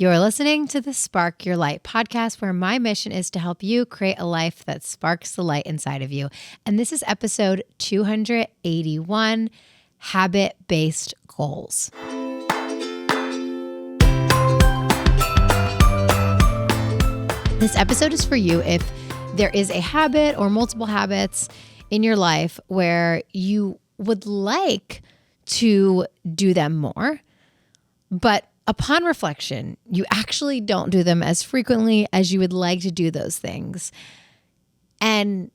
You're listening to the Spark Your Light podcast, where my mission is to help you create a life that sparks the light inside of you. And this is episode 281, Habit-Based Goals. This episode is for you if there is a habit or multiple habits in your life where you would like to do them more, but upon reflection, you actually don't do them as frequently as you would like to do those things. And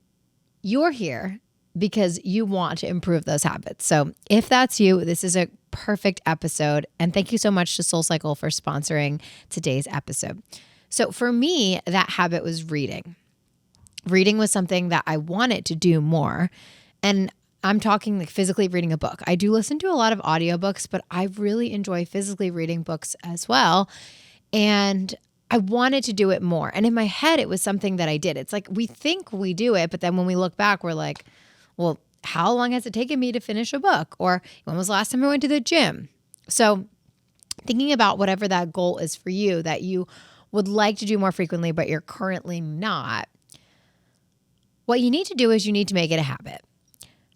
you're here because you want to improve those habits. So if that's you, this is a perfect episode. And thank you so much to SoulCycle for sponsoring today's episode. So for me, that habit was reading. Reading was something that I wanted to do more. And I'm talking like physically reading a book. I do listen to a lot of audiobooks, but I really enjoy physically reading books as well. And I wanted to do it more. And in my head, it was something that I did. It's like we think we do it, but then when we look back, we're like, well, how long has it taken me to finish a book? Or when was the last time I went to the gym? So thinking about whatever that goal is for you that you would like to do more frequently, but you're currently not, what you need to do is you need to make it a habit.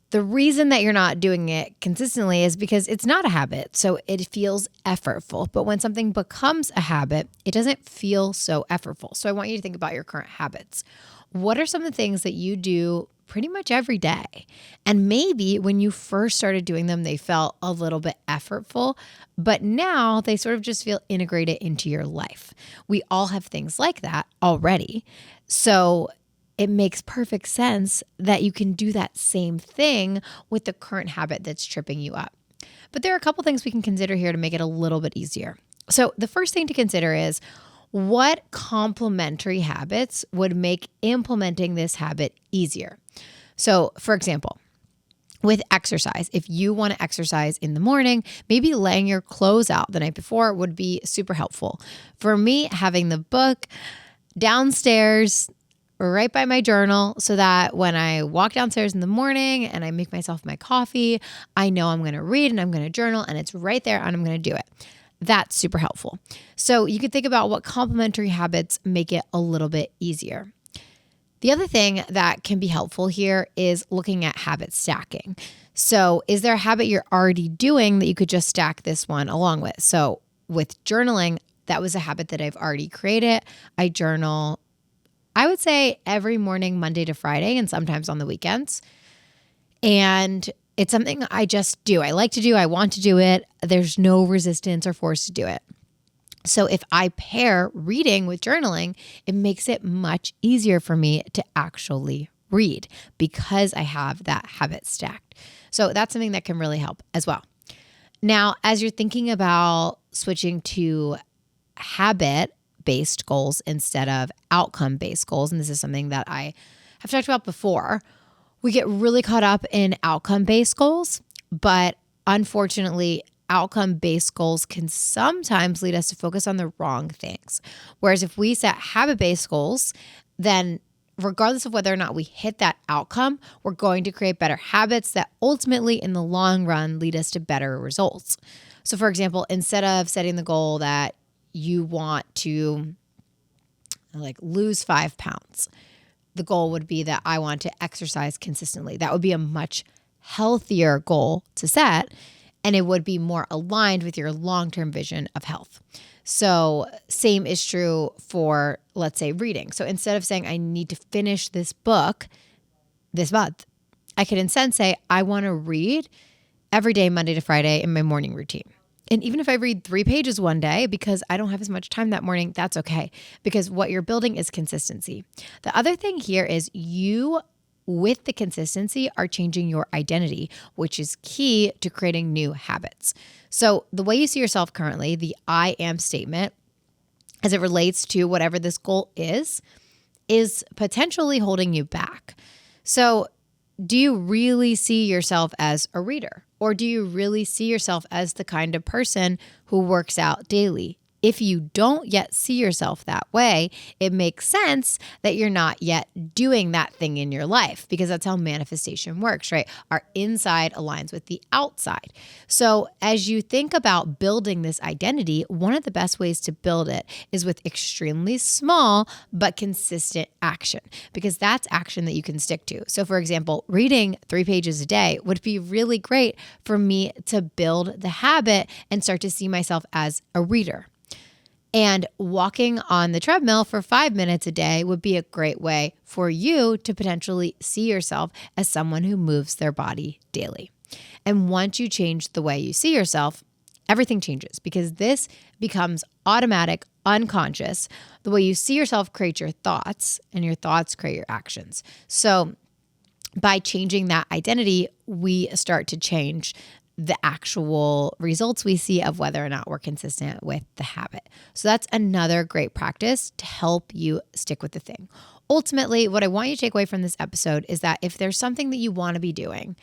The reason that you're not doing it consistently is because it's not a habit, so it feels effortful. But when something becomes a habit, it doesn't feel so effortful. So I want you to think about your current habits. What are some of the things that you do pretty much every day? And maybe when you first started doing them, they felt a little bit effortful, but now they sort of just feel integrated into your life. We all have things like that already. So it makes perfect sense that you can do that same thing with the current habit that's tripping you up. But there are a couple things we can consider here to make it a little bit easier. So the first thing to consider is what complementary habits would make implementing this habit easier. So for example, with exercise, if you want to exercise in the morning, maybe laying your clothes out the night before would be super helpful. For me, having the book downstairs right by my journal so that when I walk downstairs in the morning and I make myself my coffee, I know I'm going to read and I'm going to journal and it's right there and I'm going to do it. That's super helpful. So you could think about what complementary habits make it a little bit easier. The other thing that can be helpful here is looking at habit stacking. So is there a habit you're already doing that you could just stack this one along with? So with journaling, that was a habit that I've already created. I journal, I would say every morning, Monday to Friday, and sometimes on the weekends. And it's something I just do. I like to do. I want to do it. There's no resistance or force to do it. So if I pair reading with journaling, it makes it much easier for me to actually read because I have that habit stacked. So that's something that can really help as well. Now, as you're thinking about switching to habit-based goals instead of outcome-based goals, and this is something that I have talked about before, we get really caught up in outcome-based goals, but unfortunately, outcome-based goals can sometimes lead us to focus on the wrong things. Whereas if we set habit-based goals, then regardless of whether or not we hit that outcome, we're going to create better habits that ultimately in the long run lead us to better results. So for example, instead of setting the goal that you want to lose 5 pounds, the goal would be that I want to exercise consistently. That would be a much healthier goal to set, and it would be more aligned with your long-term vision of health. So same is true for, let's say, reading. So instead of saying I need to finish this book this month, I could instead say I want to read every day, Monday to Friday, in my morning routine. And even if I read 3 pages one day because I don't have as much time that morning, that's okay, because what you're building is consistency. The other thing here is you, with the consistency, are changing your identity, which is key to creating new habits. So the way you see yourself currently, the I am statement, as it relates to whatever this goal is potentially holding you back. So do you really see yourself as a reader? Or do you really see yourself as the kind of person who works out daily? if you don't yet see yourself that way, it makes sense that you're not yet doing that thing in your life, because that's how manifestation works, right? Our inside aligns with the outside. So as you think about building this identity, one of the best ways to build it is with extremely small but consistent action, because that's action that you can stick to. So for example, reading 3 pages a day would be really great for me to build the habit and start to see myself as a reader. And walking on the treadmill for 5 minutes a day would be a great way for you to potentially see yourself as someone who moves their body daily. And once you change the way you see yourself, everything changes, because this becomes automatic, unconscious. The way you see yourself creates your thoughts, and your thoughts create your actions. So by changing that identity, we start to change the actual results we see of whether or not we're consistent with the habit. So that's another great practice to help you stick with the thing. Ultimately, what I want you to take away from this episode is that if there's something that you want to be doing,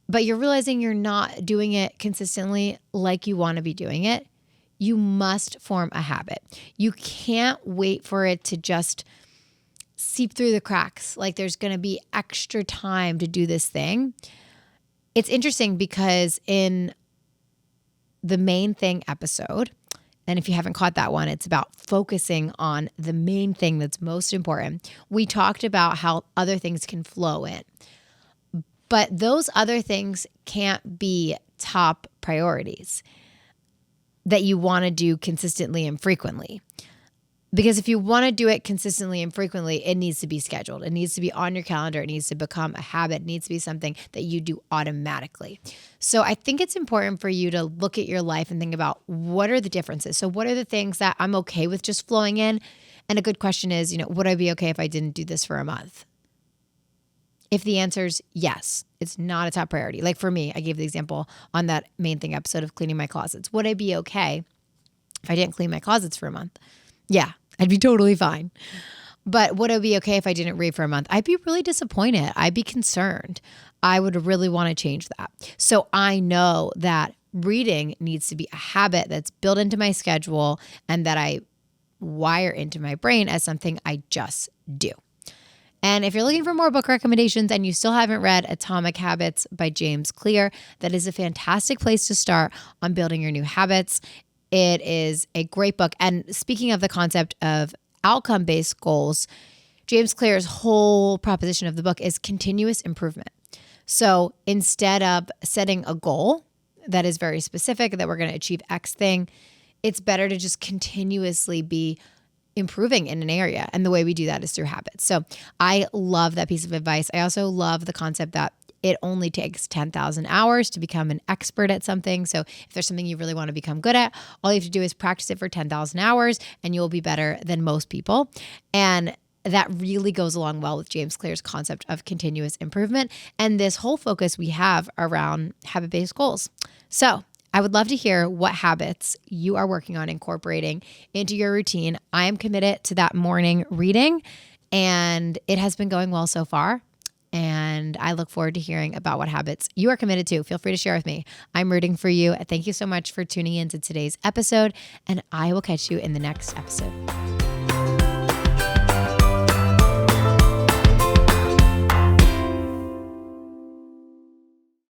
but you're realizing you're not doing it consistently like you want to be doing it, you must form a habit. You can't wait for it to just seep through the cracks. Like there's going to be extra time to do this thing. It's interesting because in the main thing episode, and if you haven't caught that one, it's about focusing on the main thing that's most important. We talked about how other things can flow in, but those other things can't be top priorities that you want to do consistently and frequently. Because if you want to do it consistently and frequently, it needs to be scheduled. It needs to be on your calendar. It needs to become a habit. It needs to be something that you do automatically. So I think it's important for you to look at your life and think about, what are the differences? So what are the things that I'm okay with just flowing in? And a good question is, would I be okay if I didn't do this for a month? If the answer is yes, it's not a top priority. Like for me, I gave the example on that main thing episode of cleaning my closets. Would I be okay if I didn't clean my closets for a month? Yeah, I'd be totally fine. But would it be okay if I didn't read for a month? I'd be really disappointed. I'd be concerned. I would really want to change that. So I know that reading needs to be a habit that's built into my schedule and that I wire into my brain as something I just do. And if you're looking for more book recommendations and you still haven't read Atomic Habits by James Clear, that is a fantastic place to start on building your new habits. It is a great book. And speaking of the concept of outcome-based goals, James Clear's whole proposition of the book is continuous improvement. So instead of setting a goal that is very specific, that we're going to achieve X thing, it's better to just continuously be improving in an area. And the way we do that is through habits. So I love that piece of advice. I also love the concept that it only takes 10,000 hours to become an expert at something. So if there's something you really want to become good at, all you have to do is practice it for 10,000 hours and you'll be better than most people. And that really goes along well with James Clear's concept of continuous improvement and this whole focus we have around habit-based goals. So I would love to hear what habits you are working on incorporating into your routine. I am committed to that morning reading and it has been going well so far. And I look forward to hearing about what habits you are committed to. Feel free to share with me. I'm rooting for you. Thank you so much for tuning in to today's episode, and I will catch you in the next episode.